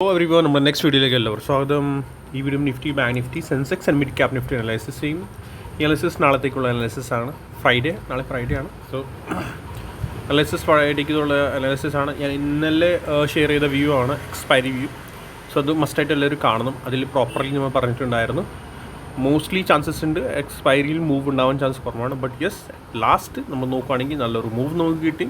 Hello everyone, നമ്മുടെ next വീഡിയോയിലേക്ക് എല്ലാവരും സ്വാഗതം. ഈ video Nifty, bank Nifty, Sensex and mid cap Nifty analysis ചെയ്യും. ഈ അനലൈസിസ് നാളത്തേക്കുള്ള അനലൈസിസ് ആണ്. നാളെ ഫ്രൈഡേ ആണ്. സോ അനലൈസിസ് ഫ്രൈഡേക്കുള്ള അനലൈസിസ് ആണ്. ഞാൻ ഇന്നലെ ഷെയർ ചെയ്ത വ്യൂ ആണ്, എക്സ്പയറി വ്യൂ. സോ അത് മസ്റ്റായിട്ട് എല്ലാവരും കാണണം. അതിൽ പ്രോപ്പർലി നമ്മൾ പറഞ്ഞിട്ടുണ്ടായിരുന്നു. മോസ്റ്റ്ലി ചാൻസസ് ഉണ്ട് എക്സ്പയറിയിൽ മൂവ് ഉണ്ടാവാൻ ചാൻസ് കുറവാണ്. ബട്ട് യെസ്, ലാസ്റ്റ് നമ്മൾ നോക്കുകയാണെങ്കിൽ നല്ലൊരു മൂവ് നമുക്ക് കിട്ടി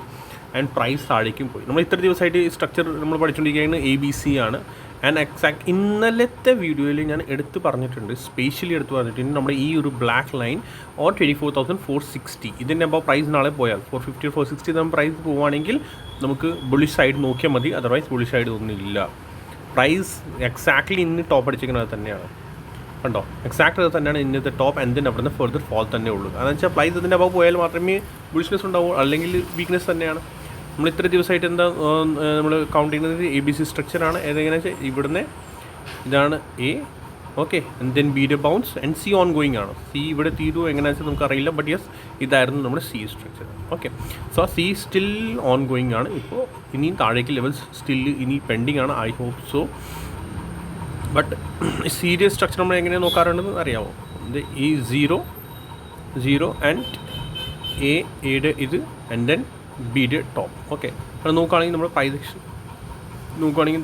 ആൻഡ് പ്രൈസ് താഴേക്കും പോയി. നമ്മൾ ഇത്ര ദിവസമായിട്ട് ഈ സ്ട്രക്ചർ നമ്മൾ പഠിച്ചുകൊണ്ടിരിക്കുകയാണ്. ABC ആണ്. ആൻഡ് എക്സാക്ട് ഇന്നലത്തെ വീഡിയോയിൽ ഞാൻ എടുത്ത് പറഞ്ഞിട്ടുണ്ട്, സ്പെഷ്യലി എടുത്ത് പറഞ്ഞിട്ടുണ്ട്, നമ്മുടെ ഈ ഒരു ബ്ലാക്ക് ലൈൻ ഓർ 24,460 ഇതിൻ്റെ അപ്പോൾ പ്രൈസ് നാളെ പോയാൽ 450 460 നമ്മൾ പ്രൈസ് പോവുകയാണെങ്കിൽ നമുക്ക് ബുള്ളിഷ് സൈഡ് നോക്കിയാൽ മതി. അതർവൈസ് ബുള്ളിഷ് സൈഡ് ഒന്നുമില്ല. പ്രൈസ് എക്സാക്ട്ലി ഇന്ന് ടോപ്പ് അടിച്ചിരിക്കുന്നത് തന്നെയാണ്. കണ്ടോ, എക്സാക്ട് അത് തന്നെയാണ് ഇന്നത്തെ ടോപ്പ്. ആൻഡ് ദെൻ അവിടുന്ന് ഫർദർ ഫോൾ തന്നെ ഉള്ളൂ. അതെന്ന് വെച്ചാൽ പ്രൈസ് ഇതിൻ്റെ അപ്പോൾ പോയാൽ മാത്രമേ ബുള്ളിഷ്നെസ് ഉണ്ടാവൂ, അല്ലെങ്കിൽ വീക്ക്നെസ് തന്നെയാണ്. നമ്മൾ ഇത്ര ദിവസമായിട്ട് എന്താ നമ്മൾ കൗണ്ട് ചെയ്യുന്നത് ABC സ്ട്രക്ചറാണ്. ഏതെങ്ങനെയാ വെച്ചാൽ ഇവിടുന്ന് ഇതാണ് A, okay, and then B യുടെ bounce and C on going ആണ്. C ഇവിടെ തീരുമോ എങ്ങനെയാണെന്ന് വെച്ചാൽ നമുക്ക് അറിയില്ല. ബട്ട് യെസ്, ഇതായിരുന്നു നമ്മുടെ C structure. Okay, so C still on going ആണ്. ഇപ്പോൾ ഇനിയും താഴേക്ക് ലെവൽസ് സ്റ്റിൽ ഇനി പെൻഡിങ് ആണ്. I hope so. But serious structure നമ്മൾ എങ്ങനെ നോക്കാറുണ്ടെന്ന് അറിയാമോ? ഇത് ഈ 0 ആൻഡ് എയുടെ ഇത് ആൻഡ് ദെൻ ബിയുടെ ടോപ്പ്. ഓക്കെ, അത് നോക്കുകയാണെങ്കിൽ നമ്മുടെ പ്രൈസ് നോക്കുകയാണെങ്കിൽ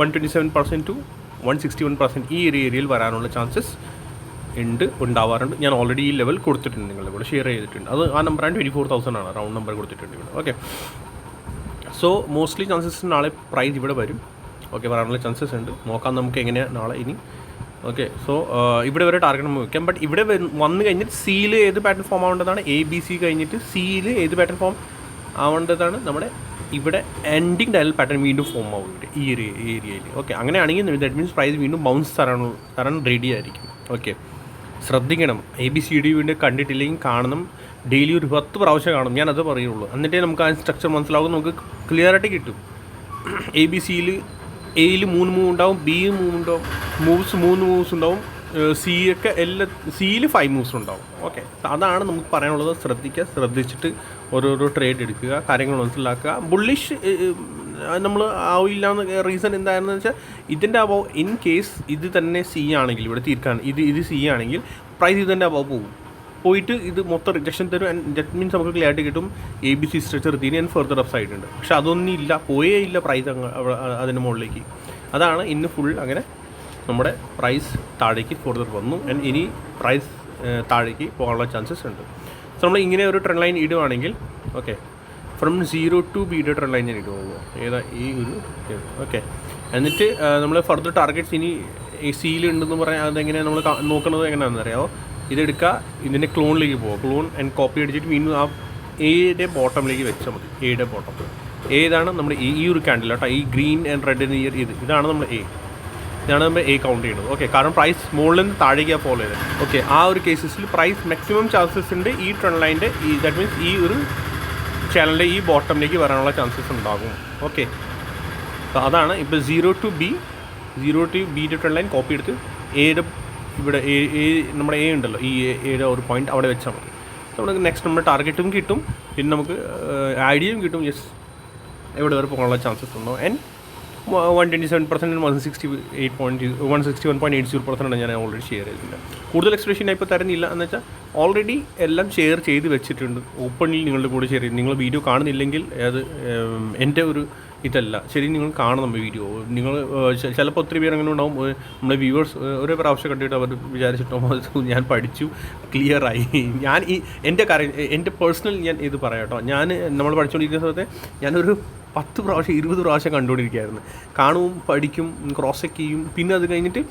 127% to 161% ഈ ഒരു ഏരിയയിൽ വരാനുള്ള ചാൻസസ് ഉണ്ടാവാറുണ്ട്. ഞാൻ ഓൾറെഡി ഈ ലെവൽ കൊടുത്തിട്ടുണ്ട്, നിങ്ങളുടെ കൂടെ ഷെയർ ചെയ്തിട്ടുണ്ട്. അത് ആ നമ്പറാണ് 24,000 ആണ്, റൗണ്ട് നമ്പർ കൊടുത്തിട്ടുണ്ട് ഇവിടെ. ഓക്കെ, സോ മോസ്റ്റ്ലി ചാൻസസ് നാളെ പ്രൈസ് ഇവിടെ വരും. ഓക്കെ, വരാനുള്ള ചാൻസസ് ഉണ്ട്. നോക്കാം നമുക്ക് എങ്ങനെയാണ് നാളെ ഇനി. ഓക്കെ, സോ ഇവിടെ വരെ ടാർഗറ്റ് നമുക്ക് വയ്ക്കാം. ബട്ട് ഇവിടെ വന്നു കഴിഞ്ഞിട്ട് സിയിൽ ഏത് പാറ്റേൺ ഫോം ആവേണ്ടതാണ്? ABC കഴിഞ്ഞിട്ട് സിയിൽ ഏത് പാറ്റേൺ ഫോം ആവേണ്ടതാണ്? നമ്മുടെ ഇവിടെ എൻഡിങ് ഡയൽ പാറ്റേൺ വീണ്ടും ഫോം ആവും ഇവിടെ ഈ ഒരു ഏരിയയിൽ. ഓക്കെ, അങ്ങനെയാണെങ്കിൽ ദാറ്റ് മീൻസ് പ്രൈസ് വീണ്ടും ബൗൺസ് തരാൻ റെഡി ആയിരിക്കും. ഓക്കെ, ശ്രദ്ധിക്കണം. ABCD വീണ്ടും കണ്ടിട്ടില്ലെങ്കിൽ കാണണം. ഡെയിലി ഒരു 10 പ്രാവശ്യം കാണും, ഞാനത് പറയുള്ളൂ. എന്നിട്ടേ നമുക്ക് ആ സ്ട്രക്ചർ മനസ്സിലാവും, നമുക്ക് ക്ലിയറായിട്ട് കിട്ടും. ABCയിൽ Aയിൽ 3 മൂവ് ഉണ്ടാവും, Bയിൽ 3 ഉണ്ടാവും, 3 മൂവ്സ് ഉണ്ടാവും. സിയൊക്കെ സിയിൽ 5 മൂവ്സ് ഉണ്ടാവും. ഓക്കെ, അതാണ് നമുക്ക് പറയാനുള്ളത്. ശ്രദ്ധിച്ചിട്ട് ഓരോരോ ട്രേഡ് എടുക്കുക, കാര്യങ്ങൾ മനസ്സിലാക്കുക. ബുള്ളിഷ് നമ്മൾ ആവില്ല എന്ന് റീസൺ എന്താണെന്ന് വെച്ചാൽ ഇതിൻ്റെ അബവ് ഇൻ കേസ് ഇത് തന്നെ C ആണെങ്കിൽ ഇവിടെ തീർക്കാൻ ഇത് C ആണെങ്കിൽ പ്രൈസ് ഇതിൻ്റെ അബവ് പോയിട്ട് ഇത് മൊത്തം റിജക്ഷൻ തരും. ആൻഡ് ദറ്റ് മീൻസ് നമുക്ക് ക്ലിയറിറ്റി കിട്ടും ABC സ്ട്രക്ചർ തീരെ ആൻഡ് ഫർദർ അപ്പ് സൈഡ് ഉണ്ട്. പക്ഷെ അതൊന്നും ഇല്ല, പോയേ ഇല്ല പ്രൈസ് അതിന് മുകളിലേക്ക്. അതാണ് ഇന്ന് ഫുൾ അങ്ങനെ നമ്മുടെ പ്രൈസ് താഴേക്ക് ഫർദർ വന്നു. ആൻഡ് ഇനി പ്രൈസ് താഴേക്ക് പോകാനുള്ള ചാൻസസ് ഉണ്ട്. സോ നമ്മൾ ഇങ്ങനെ ഒരു ട്രെൻഡ് ലൈൻ ഇടുവാണെങ്കിൽ, ഓക്കെ, ഫ്രം 0 to Bയുടെ ട്രെൻഡ് ലൈൻ ഞാൻ ഇടുമോ ഏതാ ഈ ഒരു. ഓക്കെ, എന്നിട്ട് നമ്മൾ ഫർദർ ടാർഗറ്റ്സ് ഇനി സിയിൽ ഉണ്ടെന്ന് പറയാൻ അതെങ്ങനെയാണ് നമ്മൾ നോക്കുന്നത് എങ്ങനെയാണെന്ന് അറിയാമോ? ഇതെടുക്കുക, ഇതിൻ്റെ ക്ലോണിലേക്ക് പോകുക, ക്ലോൺ ആൻഡ് കോപ്പി അടിച്ചിട്ട് വീണ്ടും ആ എയുടെ ബോട്ടമിലേക്ക് വെച്ചാൽ മതി. എയുടെ ബോട്ടം ഏതാണ് നമ്മുടെ ഈ ഒരു ക്യാൻഡിൽ കേട്ടോ, ഈ ഗ്രീൻ ആൻഡ് റെഡ് ഇതാണ് നമ്മൾ ഇതാണ് നമ്മൾ കൗണ്ട് ചെയ്യുന്നത്. ഓക്കെ, കാരണം പ്രൈസ് മുകളിൽ നിന്ന് താഴേക്ക് ഫോളോ ചെയ്തത്. ഓക്കെ, ആ ഒരു കേസസിൽ പ്രൈസ് മാക്സിമം ചാൻസസ് ഉണ്ട് ഈ ട്രെൻഡ് ലൈൻ്റെ ദാറ്റ് മീൻസ് ഈ ഒരു ചാനലിൻ്റെ ഈ ബോട്ടമിലേക്ക് വരാനുള്ള ചാൻസസ് ഉണ്ടാകും. ഓക്കെ, അതാണ് ഇപ്പോൾ 0 to Bയുടെ ട്രെൻഡ് ലൈൻ കോപ്പി എടുത്ത് എയുടെ ഇവിടെ നമ്മുടെ ഉണ്ടല്ലോ, ഈ എയുടെ ഒരു പോയിന്റ് അവിടെ വെച്ചാൽ മതി. നമുക്ക് നെക്സ്റ്റ് നമ്മുടെ ടാർഗറ്റും കിട്ടും, പിന്നെ നമുക്ക് ഐഡിയയും കിട്ടും. യെസ്, എവിടെ വരെ പോകാനുള്ള ചാൻസസ് ഉണ്ടോ. ആൻഡ് 127% 161.80% ഞാൻ ഓൾറെഡി ഷെയർ ചെയ്തിട്ടുണ്ട്. കൂടുതൽ എക്സ്പ്രഷൻ ഞാൻ ഇപ്പോൾ തരുന്നില്ല എന്ന് വെച്ചാൽ ഓൾറെഡി എല്ലാം ഷെയർ ചെയ്ത് വെച്ചിട്ടുണ്ട്. ഓപ്പണിൽ നിങ്ങളുടെ കൂടെ ഷെയർ ചെയ്ത് നിങ്ങൾ വീഡിയോ കാണുന്നില്ലെങ്കിൽ അത് എൻ്റെ ഒരു ഇതല്ല. ശരി, നിങ്ങൾ കാണണം വീഡിയോ. നിങ്ങൾ ചിലപ്പോൾ ഒത്തിരി പേര് അങ്ങനെ ഉണ്ടാവും, നമ്മുടെ വ്യൂവേഴ്സ് ഒരേ പ്രാവശ്യം കണ്ടിട്ട് അവർ വിചാരിച്ചിട്ടുണ്ടാകും ഞാൻ പഠിച്ചു, ക്ലിയറായി. ഞാൻ എൻ്റെ കാര്യം, എൻ്റെ പേഴ്സണൽ ഞാൻ ഇത് പറയാം കേട്ടോ. നമ്മൾ പഠിച്ചുകൊണ്ടിരിക്കുന്ന സമയത്ത് ഞാനൊരു 10 പ്രാവശ്യം 20 പ്രാവശ്യം കണ്ടുകൊണ്ടിരിക്കുകയായിരുന്നു. കാണും, പഠിക്കും, ക്രോസ് ചെക്ക് ചെയ്യും. പിന്നെ അത് കഴിഞ്ഞിട്ട്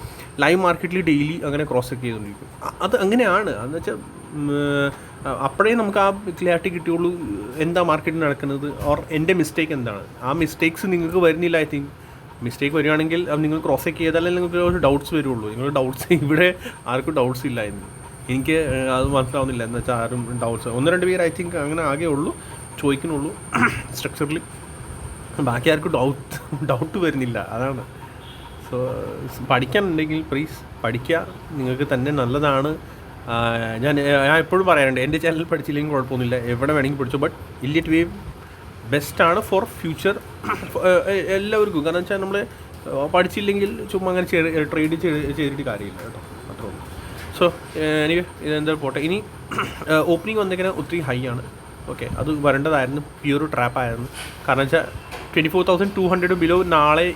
ലൈവ് മാർക്കറ്റിൽ ഡെയിലി അങ്ങനെ ക്രോസ് ചെക്ക് ചെയ്തുകൊണ്ടിരിക്കും. അത് അങ്ങനെയാണ്. എന്ന് വെച്ചാൽ അപ്പോഴേ നമുക്ക് ആ ക്ലിയറിറ്റി കിട്ടിയുള്ളൂ എന്താ മാർക്കറ്റിൽ നടക്കുന്നത്, ഓർ എൻ്റെ മിസ്റ്റേക്ക് എന്താണ്. ആ മിസ്റ്റേക്സ് നിങ്ങൾക്ക് വരുന്നില്ല. ഐ തിങ്ക് മിസ്റ്റേക്ക് വരികയാണെങ്കിൽ അത് നിങ്ങൾ ക്രോസ് ചെക്ക് ചെയ്താലേ നിങ്ങൾക്ക് ഒരു ഡൗട്ട്സ് വരുള്ളൂ. നിങ്ങൾ ഡൗട്ട്സ് ഇവിടെ ആർക്കും ഡൗട്ട്സ് ഇല്ലായിരുന്നു. എനിക്ക് അത് മനസ്സിലാവുന്നില്ല. എന്ന് വെച്ചാൽ ആരും ഡൗട്ട്സ് 1-2 പേര് ഐ തിങ്ക് അങ്ങനെ ആകെ ഉള്ളൂ ചോദിക്കുന്നുള്ളൂ സ്ട്രക്ചറിൽ. ബാക്കി ആർക്കും ഡൗട്ട് വരുന്നില്ല. അതാണ്. സോ പഠിക്കാനുണ്ടെങ്കിൽ പ്ലീസ് പഠിക്കുക, നിങ്ങൾക്ക് തന്നെ നല്ലതാണ്. ഞാൻ എപ്പോഴും പറയാറുണ്ട്, എൻ്റെ ചാനൽ പഠിച്ചില്ലെങ്കിൽ കുഴപ്പമൊന്നുമില്ല, എവിടെ വേണമെങ്കിൽ പഠിച്ചു. ബട്ട് ഇല്ലിറ്റ് വേവ് ബെസ്റ്റാണ് ഫോർ ഫ്യൂച്ചർ എല്ലാവർക്കും. കാരണം വെച്ചാൽ നമ്മൾ പഠിച്ചില്ലെങ്കിൽ ചുമ്മാ അങ്ങനെ ട്രേഡ് ചെയ്തിട്ട് കാര്യമില്ല കേട്ടോ, അത്രേ ഉള്ളൂ. സോ എനിക്ക് ഇതെന്താ പോട്ടെ. ഇനി ഓപ്പണിംഗ് വന്നിങ്ങനെ ഒത്തിരി ഹൈ ആണ്. ഓക്കെ, അത് വരേണ്ടതായിരുന്നു, പ്യൂർ ട്രാപ്പായിരുന്നു. കാരണം വെച്ചാൽ 24,200 ബിലോ നാളെ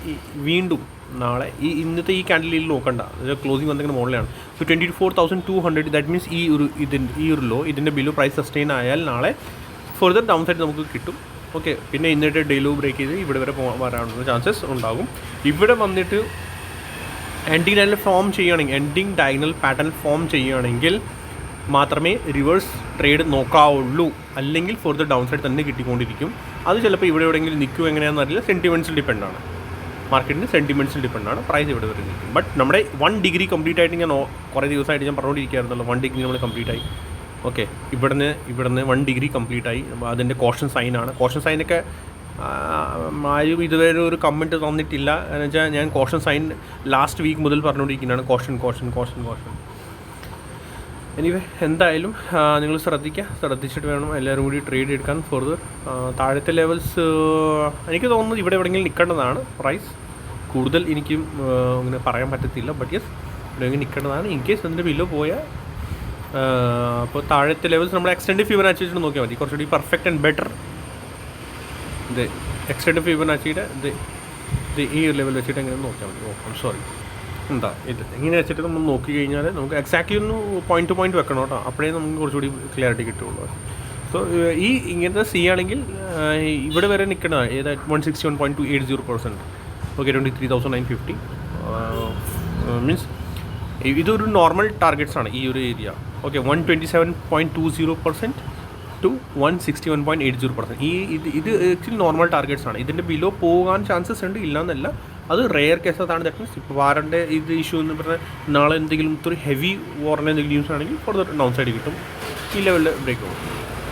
വീണ്ടും നാളെ ഇന്നത്തെ ഈ ക്യാൻഡിലിൽ നോക്കണ്ട, ക്ലോസിംഗ് വന്നിങ്ങനെ മുകളിലാണ്. സോ 24,200 ദാറ്റ് മീൻസ് ഈ ഒരു ലോ ഇതിൻ്റെ ബിലോ പ്രൈസ് സസ്റ്റെയിൻ ആയാൽ നാളെ ഫർദർ ഡൗൺ സൈഡ് നമുക്ക് കിട്ടും. ഓക്കെ, പിന്നെ ഇന്നത്തെ ഡേ ലോ ബ്രേക്ക് ചെയ്ത് ഇവിടെ വരെ വരാനുള്ള ചാൻസസ് ഉണ്ടാകും. ഇവിടെ വന്നിട്ട് എൻഡിങ് ഡയഗണൽ പാറ്റേൺ ഫോം ചെയ്യുകയാണെങ്കിൽ മാത്രമേ റിവേഴ്സ് ട്രേഡ് നോക്കാവുള്ളൂ, അല്ലെങ്കിൽ ഫർദർ ഡൗൺ സൈഡ് തന്നെ കിട്ടിക്കൊണ്ടിരിക്കും. അത് ചിലപ്പോൾ ഇവിടെ എവിടെയെങ്കിലും നിൽക്കും, എങ്ങനെയാണെന്ന് അറിയില്ല. സെൻറ്റിമെൻറ്റ്സിൽ ഡിപ്പെൻഡാണ്, മാർക്കറ്റിൻ്റെ സെൻറ്റിമെൻറ്റ്സിൽ ഡിപ്പെൻഡാണ് പ്രൈസ് ഇവിടെ വരെ നിൽക്കും. ബട്ട് നമ്മുടെ 1 ഡിഗ്രി കംപ്ലീറ്റ് ആയിട്ട് ഞാൻ കുറേ ദിവസമായിട്ട് ഞാൻ പറഞ്ഞുകൊണ്ടിരിക്കുകയായിരുന്നല്ലോ, 1 ഡിഗ്രി നമ്മൾ കംപ്ലീറ്റ് ആയി. ഓക്കെ, ഇവിടുന്ന് 1 ഡിഗ്രി കംപ്ലീറ്റ് ആയി. അതിൻ്റെ കോഷൻ സൈനാണ്. കോഷൻ സൈനൊക്കെ ആരും ഇതുവരെ ഒരു കമൻറ്റ് തന്നിട്ടില്ല. എന്ന് വെച്ചാൽ ഞാൻ കോഷൻ സൈൻ ലാസ്റ്റ് വീക്ക് മുതൽ പറഞ്ഞുകൊണ്ടിരിക്കുന്നതാണ്, കോഷൻ. എനിവേ എന്തായാലും നിങ്ങൾ ശ്രദ്ധിച്ചിട്ട് വേണം എല്ലാവരും കൂടി ട്രേഡ് എടുക്കാൻ. ഫർദർ താഴത്തെ ലെവൽസ് എനിക്ക് തോന്നുന്നത് ഇവിടെ എവിടെയെങ്കിലും നിൽക്കേണ്ടതാണ്. പ്രൈസ് കൂടുതൽ എനിക്കും അങ്ങനെ പറയാൻ പറ്റത്തില്ല, ബട്ട് യെസ് എവിടെയെങ്കിലും നിൽക്കേണ്ടതാണ്. ഇൻ കേസ് അതിൻ്റെ ബില്ലോ പോയാൽ അപ്പോൾ താഴത്തെ ലെവൽസ് നമ്മൾ എക്സ്റ്റൻഡ് ഫിബൊനാച്ചി വെച്ചിട്ട് നോക്കിയാൽ മതി, കുറച്ചുകൂടി പെർഫെക്റ്റ് ആൻഡ് ബെറ്റർ. ഇത് എക്സ്റ്റൻഡ് ഫിബൊനാച്ചിയുടെ ഇത് ഈ ലെവൽ വെച്ചിട്ട് എങ്ങനെ നോക്കിയാൽ മതി. സോറി എന്താ ഇത് ഇങ്ങനെ വെച്ചിട്ട് നമ്മൾ നോക്കി കഴിഞ്ഞാൽ നമുക്ക് എക്സാക്ട്ലി ഒന്ന് പോയിന്റ് ടു പോയിന്റ് വെക്കണം കേട്ടോ, അപ്പോഴേ നമുക്ക് കുറച്ചുകൂടി ക്ലിയറിറ്റി കിട്ടുള്ളൂ. സോ ഈ ഇങ്ങനത്തെ ആണെങ്കിൽ ഇവിടെ വരെ നിൽക്കണം. ഏതാ 161.280%. ഓക്കെ, 23,950 മീൻസ് ഇതൊരു നോർമൽ ടാർഗറ്റ്സ് ആണ് ഈ ഒരു ഏരിയ. Okay, 127.20% to 161.80%. ഇത് ആക്ച്വലി നോർമൽ ടാർഗറ്റ്സ് ആണ്. ഇതിൻ്റെ ബിലോ പോകാൻ ചാൻസസ് ഉണ്ട്, ഇല്ലയെന്നല്ല. അത് റെയർ കേസസാണ്. ദാറ്റ് മീൻസ് ഇപ്പോൾ വാറൻ്റെ ഇത് ഇഷ്യൂ എന്ന് പറഞ്ഞാൽ നാളെ എന്തെങ്കിലും ഇത്ര ഹെവി വാറിൻ്റെ എന്തെങ്കിലും ന്യൂസ് ആണെങ്കിൽ ഫർദർ ഡൗൺ സൈഡ് കിട്ടും, ഈ ലെവലിൽ ബ്രേക്ക് പോകും.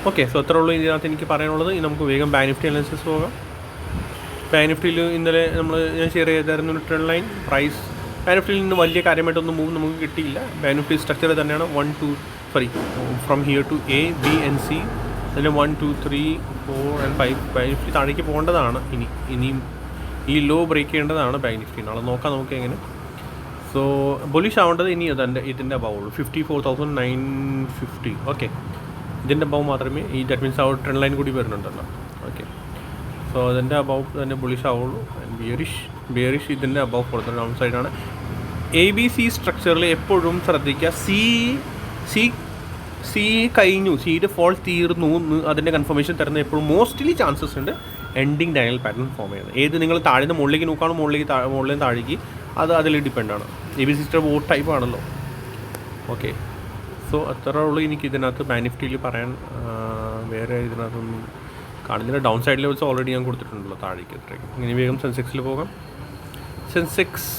ഓക്കെ, സോ അത്ര ഉള്ളൂ ഇതിനകത്ത് എനിക്ക് പറയാനുള്ളത്. നമുക്ക് വേഗം ബാങ്ക് നിഫ്റ്റി അനാലിസിസ് പോകാം. ബാങ്ക് നിഫ്റ്റിയിൽ ഇന്നലെ ഞാൻ ഷെയർ ചെയ്തായിരുന്നു ഒരു ട്രെൻഡ് ലൈൻ. പ്രൈസ് ബാങ്ക് നിഫ്റ്റിയിൽ നിന്ന് വലിയ കാര്യമായിട്ടൊന്നും മൂവ് നമുക്ക് കിട്ടിയില്ല. ബാങ്ക് നിഫ്റ്റി സ്ട്രക്ചർ തന്നെയാണ് from here to A, B and C. അതിൽ 1, 2, 3, 4 and 5 ബാങ്ക് നിഫ്റ്റി താഴേക്ക് പോകേണ്ടതാണ്. ഇനിയും ഈ ലോ ബ്രേക്ക് ചെയ്യേണ്ടതാണ് ബാങ്ക് നിഫ്റ്റി. നാളെ നോക്കാം നമുക്ക് എങ്ങനെ. സോ ബുള്ളിഷ് ആവേണ്ടത് ഇനി ഇതിൻ്റെ അബവുള്ളൂ, 54,950. ഓക്കെ, ഇതിൻ്റെ അബവ് മാത്രമേ ദാറ്റ് മീൻസ് ആ ട്രെൻഡ് ലൈൻ കൂടി വരുന്നുണ്ടല്ലോ. ഓക്കെ, സോ അതിൻ്റെ അബവ് തന്നെ ബുള്ളിഷ് ആവുള്ളൂ. ബിയറിഷ് ഇതിൻ്റെ അബവ് ഫർദർ ഡൗൺ സൈഡാണ്. ABC സ്ട്രക്ചറിൽ എപ്പോഴും ശ്രദ്ധിക്കുക, സി കഴിഞ്ഞു, സിയുടെ ഫോൾ തീർന്നു എന്ന് അതിൻ്റെ കൺഫർമേഷൻ തരുന്ന എപ്പോഴും മോസ്റ്റ്ലി ചാൻസസ് ഉണ്ട് എൻഡിങ് ഡയഗണൽ പാറ്റേൺ ഫോം ചെയ്യുന്നത്. ഏത് നിങ്ങൾ താഴെ മുകളിലേക്ക് നോക്കുകയാണോ മുകളിലേക്ക് താഴേക്ക്, അത് അതിൽ ഡിപ്പെൻഡാണ്. ABC സ്ട്രക്ചർ വോട്ട് ടൈപ്പ് ആണല്ലോ. ഓക്കെ, സോ അത്ര ഉള്ളൂ എനിക്ക് ഇതിനകത്ത് ബാങ്ക് നിഫ്റ്റിയിൽ പറയാൻ. വേറെ ഇതിനകത്തൊന്നും കാണുന്നില്ല. ഡൗൺ സൈഡ് ലെവൽസ് ഓൾറെഡി ഞാൻ കൊടുത്തിട്ടുണ്ടല്ലോ താഴേക്ക്. ഇങ്ങനെ വേഗം സെൻസെക്സിൽ പോകാം. Sensex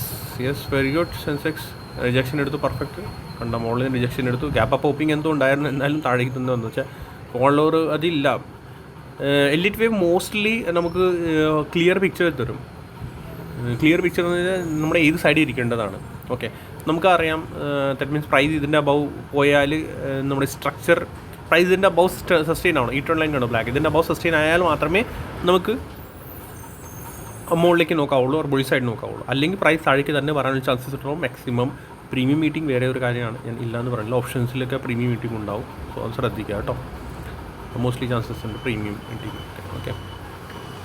yes, very good. Sensex rejection എടുത്തു, പെർഫെക്റ്റ്. കണ്ട മുകളിൽ റിജക്ഷൻ എടുത്തു. ഗ്യാപ്പ് അപ്പ് ഓപ്പിംഗ് എന്തോ ഉണ്ടായിരുന്നു, എന്നാലും താഴേക്ക് തന്നെ വന്നു വെച്ചാൽ ഫോളോവർ അതില്ല. എലിറ്റ് വേവ് മോസ്റ്റ്ലി നമുക്ക് ക്ലിയർ പിക്ചർ തരും. ക്ലിയർ പിക്ചർ എന്ന് പറഞ്ഞാൽ നമ്മുടെ ഏത് സൈഡിൽ ഇരിക്കേണ്ടതാണ്. ഓക്കെ, നമുക്കറിയാം ദാറ്റ് മീൻസ് പ്രൈസ് ഇതിൻ്റെ അബവ് പോയാൽ നമ്മുടെ സ്ട്രക്ചർ പ്രൈസ് ഇതിൻ്റെ അബവ് സസ്റ്റെയിൻ ആവണം. ഈ ട്രെൻഡ് ലൈൻ ആണ് ബ്ലാക്ക്. ഇതിൻ്റെ അബവ് സസ്റ്റെയിൻ ആയാൽ മാത്രമേ നമുക്ക് മുകളിലേക്ക് നോക്കാവുള്ളൂ, ഓർ ബുൾ സൈഡ് നോക്കാവുള്ളൂ. അല്ലെങ്കിൽ പ്രൈസ് താഴേക്ക് തന്നെ വരാനുള്ള ചാൻസസ് ഉണ്ടാവും. മാക്സിമം പ്രീമിയം മീറ്റിംഗ് വേറെ ഒരു കാര്യമാണ്, ഞാൻ ഇല്ലയെന്ന് പറയുന്നില്ല. ഓപ്ഷൻസിലൊക്കെ പ്രീമിയം മീറ്റിംഗ് ഉണ്ടാവും. സോ അത് ശ്രദ്ധിക്കുക കേട്ടോ. മോസ്റ്റ്ലി ചാൻസസ് ഉണ്ട് പ്രീമിയം മീറ്റിംഗ്. ഓക്കെ,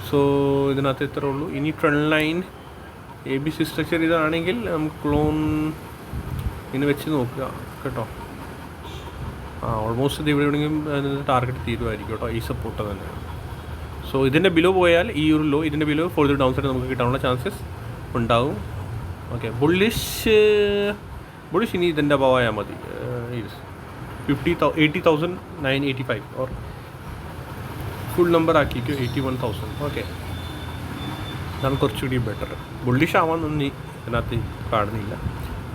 സോ ഇതിനകത്ത് ഇത്രേ ഉള്ളൂ. ഇനി ട്രെൻഡ് ലൈൻ ABC സ്ട്രക്ചർ ഇതാണെങ്കിൽ നമുക്ക് ക്ലോൺ ഇങ്ങനെ വെച്ച് നോക്കുക കേട്ടോ. ഓൾമോസ്റ്റ് ഇത് ഇവിടെ എവിടെയെങ്കിലും ടാർഗറ്റ് തീരുമായിരിക്കും കേട്ടോ, ഈ സപ്പോർട്ട് തന്നെയാണ്. സോ ഇതിൻ്റെ ബിലോ പോയാൽ ഈ ഒരു ലോ, ഇതിൻ്റെ ബിലോ ഫോർദർ ഡൗൺ സൈഡ് നമുക്ക് കിട്ടാനുള്ള ചാൻസസ് ഉണ്ടാവും. ഓക്കെ, ബുള്ളിഷ് ഇനി ഇതിൻ്റെ അബവായാൽ മതി. 80,985 ഓർ ഫുൾ നമ്പർ ആക്കിക്കോ 81,000. ഓക്കെ, അതാണ് കുറച്ചുകൂടി ബെറ്റർ. ബുള്ളിഷ് ആവാനൊന്നും ഇതിനകത്ത് കാണുന്നില്ല.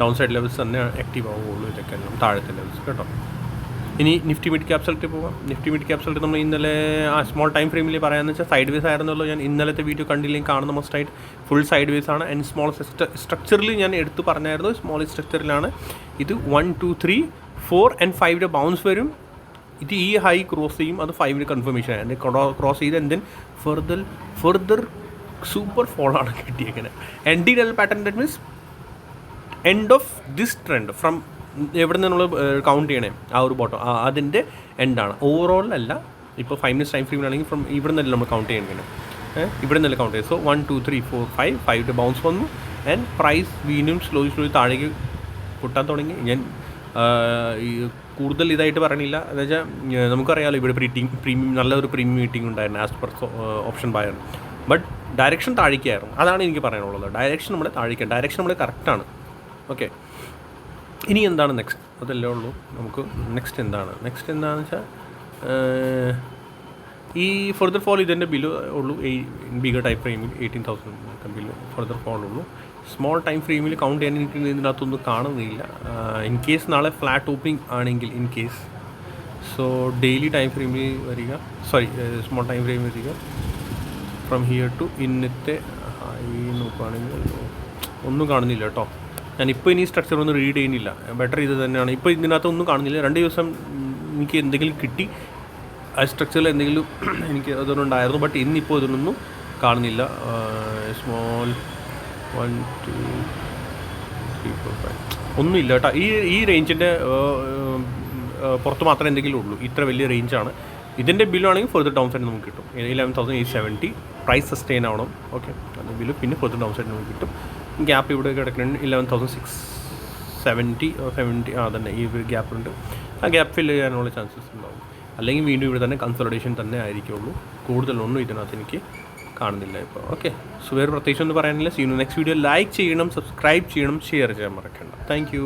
ഡൗൺ സൈഡ് ലെവൽസ് തന്നെ ആക്റ്റീവ് ആവുകയുള്ളൂ ഇതൊക്കെ, താഴത്തെ ലെവൽസ് കേട്ടോ. ഇനി നിഫ്റ്റി മിഡ് ക്യാപ്സലിറ്റി പോകാം. നിഫ്റ്റി മിഡ് ക്യാപ്സലിറ്റി നമ്മൾ ഇന്നലെ ആ സ്മോൾ ടൈം ഫ്രെയിമിൽ പറയാമെന്ന് വെച്ചാൽ സൈഡ് വേസ് ആയിരുന്നല്ലോ. ഞാൻ ഇന്നലത്തെ വീഡിയോ കണ്ടില്ലെങ്കിൽ കാണുന്ന മസ്റ്റായിട്ട് ഫുൾ സൈഡ് വേസ് ആണ്. ആൻഡ് സ്മോൾ സ്ട്രക്ചറിൽ ഞാൻ എടുത്ത് പറഞ്ഞായിരുന്നു, സ്മോൾ സ്ട്രക്ചറിലാണ് ഇത്. 1, 2, 3, 4 and 5 ബൗൺസ് വരും. ഇത് ഈ ഹൈ ക്രോസ് ചെയ്യും, അത് 5 കൺഫർമേഷൻ ആണ്. ക്രോസ് ചെയ്ത് ആൻഡ് ദെൻ ഫർദർ സൂപ്പർ ഫോളാണ് കിട്ടിയേക്കുന്നത്. NDL pattern that means end of this trend from എവിടെ നിന്ന് നമ്മൾ കൗണ്ട് ചെയ്യണേ ആ ഒരു ബോട്ടം അതിൻ്റെ എൻഡാണ്, ഓവറോൾ അല്ല. ഇപ്പോൾ 5 മിനിറ്റ്സ് ടൈം ഫ്രെയിമിലാണെങ്കിൽ ഫ്രം ഇവിടെ നിന്നല്ല നമ്മൾ കൗണ്ട് ചെയ്യണം, ഇവിടെ നിന്നല്ല കൗണ്ട് ചെയ്യും. സോ 1 2 3 4 5 ബൗൺസ് വന്നു ആൻഡ് പ്രൈസ് വീണ്ടും സ്ലോലി താഴേക്ക് പൊട്ടാൻ തുടങ്ങി. ഞാൻ ഈ കൂടുതൽ ഇതായിട്ട് പറയണില്ല, എന്ന് വെച്ചാൽ നമുക്കറിയാമല്ലോ ഇവിടെ പ്രീമിയം നല്ലൊരു പ്രീമിയം മീറ്റിംഗ് ഉണ്ടായിരുന്നു as per option buyer. But direction താഴേക്കായിരുന്നു, അതാണ് എനിക്ക് പറയാനുള്ളത്. ഡയറക്ഷൻ നമ്മുടെ താഴേക്കാണ്, ഡയറക്ഷൻ നമ്മുടെ കറക്റ്റാണ്. ഓക്കെ, ഇനി എന്താണ് നെക്സ്റ്റ്? അതല്ലേ ഉള്ളൂ. നമുക്ക് നെക്സ്റ്റ് എന്താണെന്ന് വെച്ചാൽ ഈ ഫർദർ ഫോൾ ഇതിൻ്റെ ബില്ല് ഉള്ളൂ. ബിഗർ ടൈം ഫ്രെയിമിൽ 18,000 ബില്ല് ഫർദർ ഫോൾ ഉള്ളൂ. സ്മോൾ ടൈം ഫ്രെയിമിൽ കൗണ്ട് ചെയ്യാൻ എനിക്ക് ഇതിനകത്തൊന്നും കാണുന്നില്ല. ഇൻ കേസ് നാളെ ഫ്ലാറ്റ് ഓപ്പണിംഗ് ആണെങ്കിൽ in case, so daily time ഫ്രെയിമിൽ വരിക, സ്മോൾ ടൈം ഫ്രെയിം വരിക ഫ്രം ഹിയർ ടു ഇന്നത്തെ ഹൈ നോക്കുകയാണെങ്കിൽ ഒന്നും കാണുന്നില്ല കേട്ടോ. ഞാനിപ്പോൾ ഇനി സ്ട്രക്ചർ ഒന്നും റീഡ് ചെയ്യുന്നില്ല, ബെറ്റർ ഇത് തന്നെയാണ്. ഇപ്പോൾ ഇതിനകത്തൊന്നും കാണുന്നില്ല. 2 ദിവസം എനിക്ക് എന്തെങ്കിലും കിട്ടി, ആ സ്ട്രക്ചറിൽ എന്തെങ്കിലും എനിക്ക് അതൊന്നും ഉണ്ടായിരുന്നു. ബട്ട് ഇന്നിപ്പോൾ ഇതൊന്നും കാണുന്നില്ല. സ്മോൾ 1 2 3 4 5 ഒന്നുമില്ല കേട്ടോ. ഈ റേഞ്ചിൻ്റെ പുറത്ത് മാത്രമേ എന്തെങ്കിലും ഉള്ളൂ. ഇത്ര വലിയ റേഞ്ചാണ്. ഇതിൻ്റെ ബില്ലാണെങ്കിൽ ഫർദർ ഡൗൺ സൈഡ് നമുക്ക് കിട്ടും. 11,870 പ്രൈസ് സസ്റ്റെയിൻ ആവണം. ഓക്കെ, അത് ബില്ല് പിന്നെ ഫർദർ ഡൗൺ സൈഡ് നമുക്ക് കിട്ടും. ഗ്യാപ്പ് ഇവിടെ കിടക്കുന്നുണ്ട് 11,670 70 തന്നെ ഈ ഒരു ഗ്യാപ്പുണ്ട്. ആ ഗ്യാപ്പ് ഫില്ല് ചെയ്യാനുള്ള ചാൻസസ് ഉണ്ടാവും. അല്ലെങ്കിൽ വീണ്ടും ഇവിടെ തന്നെ കൺസോളിഡേഷൻ തന്നെ ആയിരിക്കുള്ളൂ. കൂടുതലൊന്നും ഇതിനകത്ത് എനിക്ക് കാണുന്നില്ല ഇപ്പോൾ. ഓക്കെ, സോ വേറെ പ്രത്യേകിച്ച് ഒന്നും പറയാനില്ല. See you next video. Like ചെയ്യണം, സബ്സ്ക്രൈബ് ചെയ്യണം, ഷെയർ ചെയ്യാൻ മറക്കണ്ട. Thank U.